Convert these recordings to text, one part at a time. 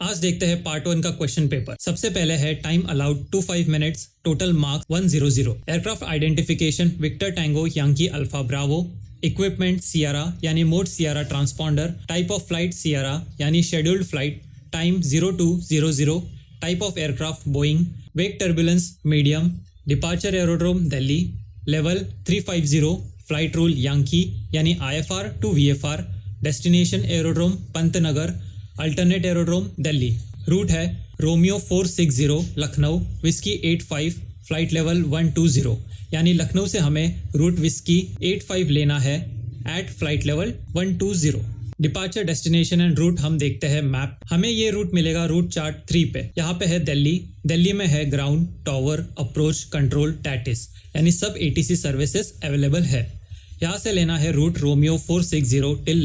आज देखते हैं पार्ट 1 का क्वेश्चन पेपर। सबसे पहले है time allowed 25 minutes, total marks 100। Aircraft identification victor tango yankee alpha bravo, equipment sierra यानी mode sierra transponder, type of flight sierra यानी scheduled flight, time 0200, type of aircraft Boeing, wake turbulence medium, departure aerodrome Delhi, level 350, flight rule yankee यानी IFR to VFR, destination aerodrome Pantnagar, alternate aerodrome Delhi, route है romeo 460 Lucknow, whiskey 85, flight level 120 यानी लखनऊ से हमें root whiskey 85 लेना है at flight level 120। Departure destination and route हम देखते हैं मैप। हमें ये रूट मिलेगा रूट चार्ट 3 पे। यहाँ पे है दिल्ली में है ग्राउंड, टावर, अप्रोच, कंट्रोल, टैटिस यानी सब ATC सर्विसेज अवेलेबल है। यहाँ से लेना है रूट रोमियो 460 टिल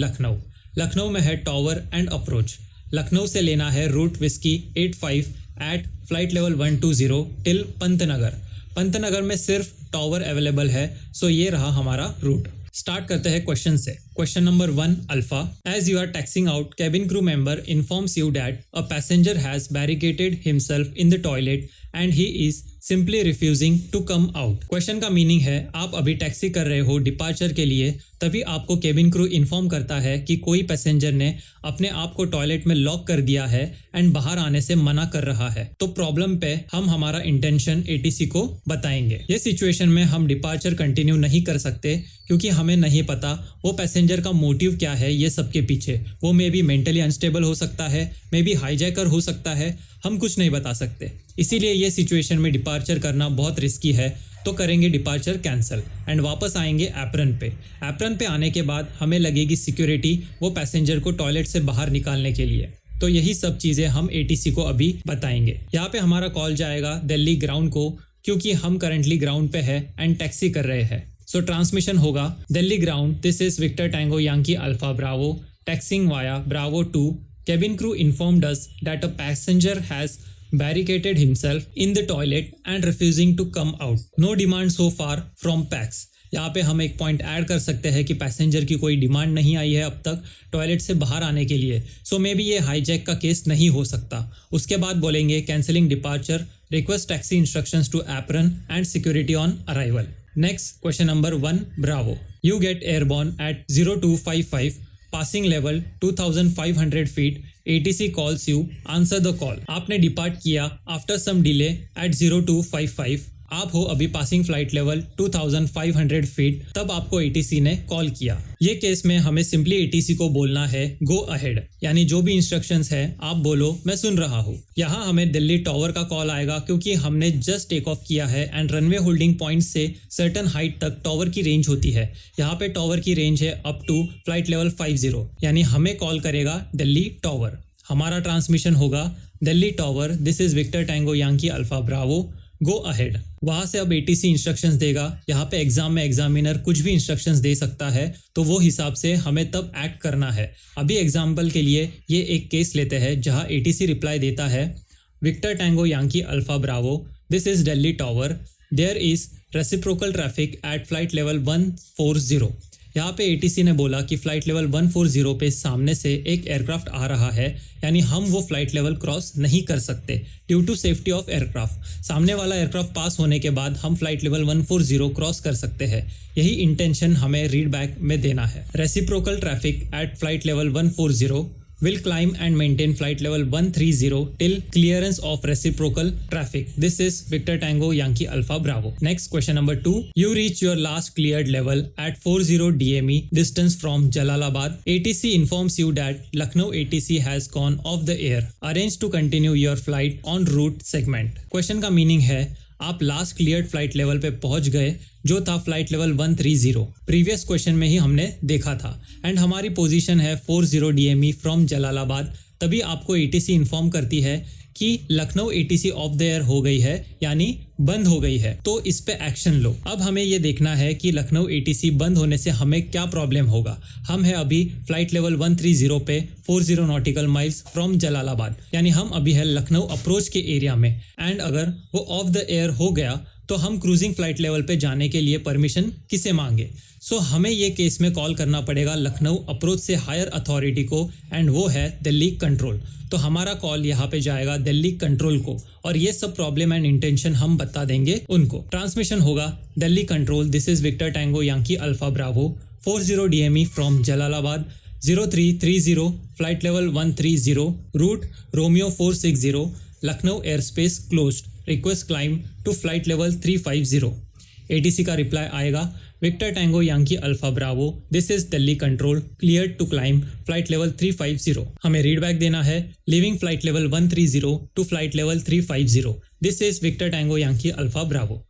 लखनऊ में है टावर एंड अप्रोच। लखनऊ से लेना है route whiskey 85 at flight level 120 till Pantnagar में सिर्फ टावर अवेलेबल है, सो ये रहा हमारा रूट। स्टार्ट करते हैं क्वेश्चन से। Question number 1 alpha, as you are taxiing out cabin crew member informs you that a passenger has barricaded himself in the toilet and he is simply refusing to come out. Question का meaning है आप अभी taxi कर रहे हो departure के लिए, तभी आपको केबिन क्रू इन्फॉर्म करता है कि कोई पैसेंजर ने अपने आप को टॉयलेट में लॉक कर दिया है एंड बाहर आने से मना कर रहा है। तो प्रॉब्लम पे हम हमारा इंटेंशन ATC को बताएंगे। ये सिचुएशन में हम डिपार्चर कंटिन्यू नहीं कर सकते क्योंकि हमें नहीं पता वो पैसेंजर का मोटिव क्या है। ये सबके पीछे वो मे बी मेंटली अनस्टेबल हो सकता है, मे बी हाईजैकर हो सकता है, हम कुछ नहीं बता सकते। इसीलिए ये सिचुएशन में डिपार्चर करना बहुत रिस्की है, तो करेंगे डिपार्चर कैंसिल एंड वापस आएंगे एप्रन पे। एप्रन पे आने के बाद हमें लगेगी सिक्योरिटी वो पैसेंजर को टॉयलेट से बाहर निकालने के लिए। तो यही सब चीज़ें हम ATC को अभी बताएंगे। यहाँ पे हमारा कॉल जाएगा दिल्ली ग्राउंड को क्योंकि हम करंटली ग्राउंड पे है एंड टैक्सी कर रहे हैं। सो ट्रांसमिशन होगा Delhi ground, this is victor tango yankee alpha bravo, taxiing via bravo 2, cabin crew informed us that a passenger has barricaded himself in the toilet and refusing to come out. No demand so far from PAX. यहाँ पे हम एक point add कर सकते हैं कि passenger की कोई डिमांड नहीं आई है अब तक टॉयलेट से बाहर आने के लिए, सो मे बी ये हाईजैक का केस नहीं हो सकता। उसके बाद बोलेंगे cancelling departure, request taxi instructions to apron and security on arrival. Next question number 1 bravo, you get airborne at 0255 passing level 2500 feet, ATC calls you, answer the call। आपने depart किया after some delay eight 0255, आप हो अभी passing flight level 2500 feet, तब आपको ATC ने call किया। ये केस में हमें सिंपली ATC को बोलना है गो अहेड, यानी जो भी इंस्ट्रक्शंस है आप बोलो मैं सुन रहा हूँ। यहाँ हमें दिल्ली टावर का कॉल आएगा क्योंकि हमने जस्ट टेक ऑफ किया है एंड रनवे होल्डिंग पॉइंट से सर्टन हाइट तक टावर की रेंज होती है। यहाँ पे टावर की रेंज है अप टू फ्लाइट लेवल 50, यानी हमें कॉल करेगा दिल्ली टावर। हमारा ट्रांसमिशन होगा Delhi tower, this is victor tango yankee alpha bravo, go ahead. वहां से अब ATC इंस्ट्रक्शंस देगा। यहाँ पे एग्जाम में एग्जामिनर कुछ भी इंस्ट्रक्शंस दे सकता है, तो वो हिसाब से हमें तब एक्ट करना है। अभी एग्जाम्पल के लिए ये एक केस लेते हैं जहाँ ATC रिप्लाई देता है victor tango yankee alpha bravo, this is Delhi tower, there is reciprocal traffic at flight level 140। यहाँ पे ATC ने बोला कि फ्लाइट लेवल 140 पे सामने से एक एयरक्राफ्ट आ रहा है, यानी हम वो फ्लाइट लेवल क्रॉस नहीं कर सकते due to safety of aircraft. सामने वाला एयरक्राफ्ट पास होने के बाद हम फ्लाइट लेवल 140 क्रॉस कर सकते हैं। यही इंटेंशन हमें रीड बैक में देना है। Reciprocal traffic at flight level 140 will climb and maintain flight level 130 till clearance of reciprocal traffic. This is Victor Tango Yankee Alpha Bravo. Next question number 2. You reach your last cleared level at 40 DME distance from Jalalabad. ATC informs you that Lucknow ATC has gone off the air. Arrange to continue your flight on route segment. Question का meaning है आप last cleared flight level पे पहुंच गए जो था flight level 130। Previous question में ही हमने देखा था एंड हमारी पोजीशन है 40 DME फ्रॉम जलालाबाद। तभी आपको ATC इन्फॉर्म करती है कि Lucknow ATC of the air हो गई है, यानी बंद हो गई है, तो इस पे एक्शन लो। अब हमें ये देखना है कि लखनऊ ATC बंद होने से हमें क्या प्रॉब्लम होगा। हम है अभी फ्लाइट लेवल 130 पे 40 नॉटिकल माइल्स फ्रॉम जलालाबाद, यानी हम अभी है लखनऊ अप्रोच के एरिया में, एंड अगर वो ऑफ द एयर हो गया तो हम क्रूजिंग फ्लाइट लेवल पे जाने के लिए परमिशन किसे मांगे? सो हमें ये केस में कॉल करना पड़ेगा लखनऊ अप्रोच से हायर अथॉरिटी को, एंड वो है दिल्ली कंट्रोल। तो हमारा कॉल यहाँ पे जाएगा दिल्ली कंट्रोल को, और ये सब प्रॉब्लम एंड इंटेंशन हम बता देंगे उनको। ट्रांसमिशन होगा Delhi control, this is victor tango yankee alpha bravo 40 DME from Jalalabad 0330 flight level 130 route romeo 460 Lucknow air space closed, request climb to flight level 350। ATC का रिप्लाई आएगा victor tango yankee alpha bravo, this is Delhi control, clear to climb flight level 350। हमें readback देना है leaving flight level 130 to flight level 350, this is victor tango yankee alpha bravo.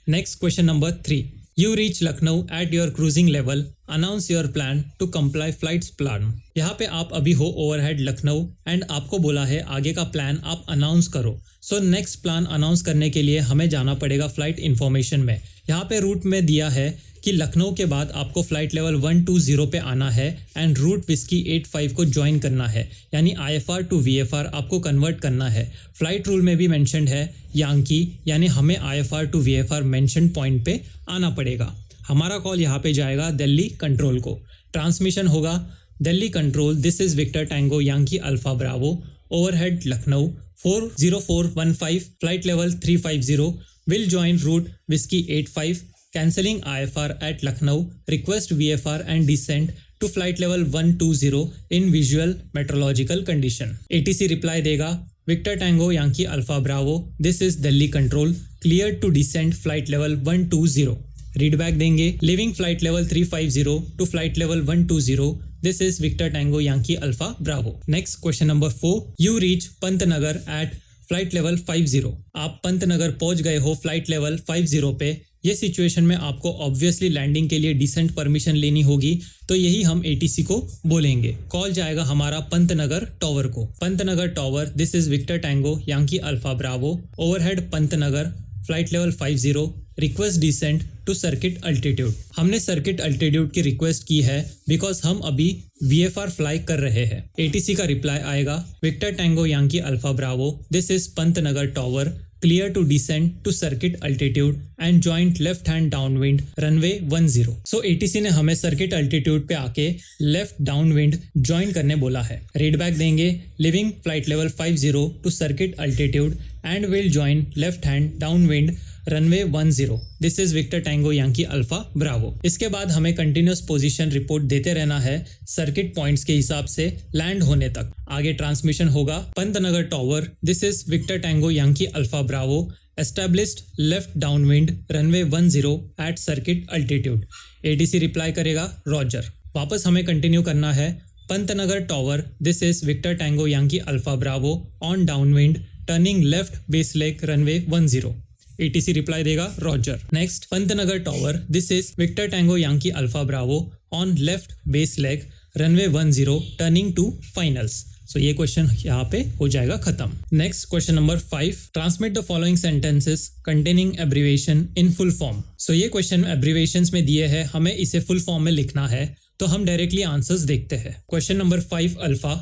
Next question number 3, you reach Lucknow at your cruising level, announce your plan to comply flights plan. यहाँ पे आप अभी हो overhead Lucknow and आपको बोला है आगे का प्लान आप अनाउंस करो। सो नेक्स्ट प्लान अनाउंस करने के लिए हमें जाना पड़ेगा फ्लाइट इन्फॉर्मेशन में। यहाँ पे रूट में दिया है कि लखनऊ के बाद आपको फ्लाइट लेवल 120 पे आना है एंड रूट विस्की 85 को ज्वाइन करना है, यानी IFR टू VFR आपको कन्वर्ट करना है। फ्लाइट रूल में भी मेंशन्ड है यांकी, यानी हमें IFR to VFR mention point पे आना पड़ेगा। हमारा कॉल यहाँ पे जाएगा दिल्ली कंट्रोल को। ट्रांसमिशन होगा Delhi control, this is victor tango yankee alpha bravo, overhead Lucknow 40415 flight level 350 will join route whiskey 85 cancelling IFR at Lucknow, request VFR and descent to flight level 120 in visual meteorological condition। ATC reply देगा Victor Tango Yankee Alpha Bravo, this is Delhi control, cleared to descend flight level 120। Readback देंगे leaving flight level 350 to flight level 120, this is victor tango yankee alpha bravo. Next question number 4, you reach Pantnagar at flight level 50। आप पंतनगर पहुंच गए हो flight level 50 पे। ये situation में आपको obviously landing के लिए डिसेंट परमिशन लेनी होगी, तो यही हम ATC को बोलेंगे। कॉल जाएगा हमारा पंतनगर टॉवर को। Pantnagar tower, this is victor tango yankee alpha bravo, overhead Pantnagar flight level 50, request descent to circuit altitude. हमने सर्किट अल्टीट्यूड की रिक्वेस्ट की है बिकॉज हम अभी VFR फ्लाई कर रहे हैं। ATC का रिप्लाई आएगा victor tango yankee alpha bravo, this is Pantnagar tower, clear to descend to circuit altitude and joint left hand downwind runway 10। So ATC ने हमें circuit altitude पे आके left downwind join करने बोला है। रीडबैक देंगे living flight level 50 to circuit altitude and will join left hand downwind runway 10, this is victor tango yankee alpha bravo. इसके बाद हमें कंटिन्यूस पोजीशन रिपोर्ट देते रहना है सर्किट पॉइंट्स के हिसाब से लैंड होने तक। आगे ट्रांसमिशन होगा Pantnagar tower, this is victor tango yankee alpha bravo, established left downwind runway 10 at circuit altitude. ATC reply करेगा रॉजर। वापस हमें कंटिन्यू करना है Pantnagar tower, this is victor tango yankee alpha bravo on downwind turning left base leg runway 10। ATC reply देगा roger. Next Pantnagar tower, this is victor tango yankee alpha bravo on left base leg runway 10 turning to finals. सो ये question यहाँ पे हो जाएगा खत्म। Next question number 5, transmit the following sentences containing abbreviation in full form. So ये question abbreviations में दिए हैं, हमें इसे फुल फॉर्म में लिखना है, तो हम डायरेक्टली आंसर्स देखते हैं। Question number 5 alpha,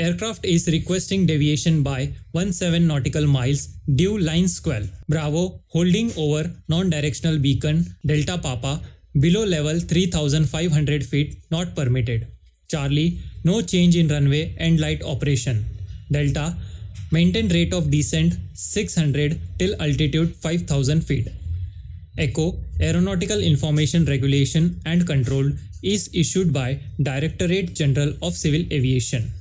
aircraft is requesting deviation by 17 nautical miles due line squall. Bravo, holding over non-directional beacon Delta Papa below level 3,500 feet not permitted. Charlie, no change in runway end light operation. Delta, maintain rate of descent 600 till altitude 5,000 feet. Echo, aeronautical information regulation and control is issued by Directorate General of Civil Aviation.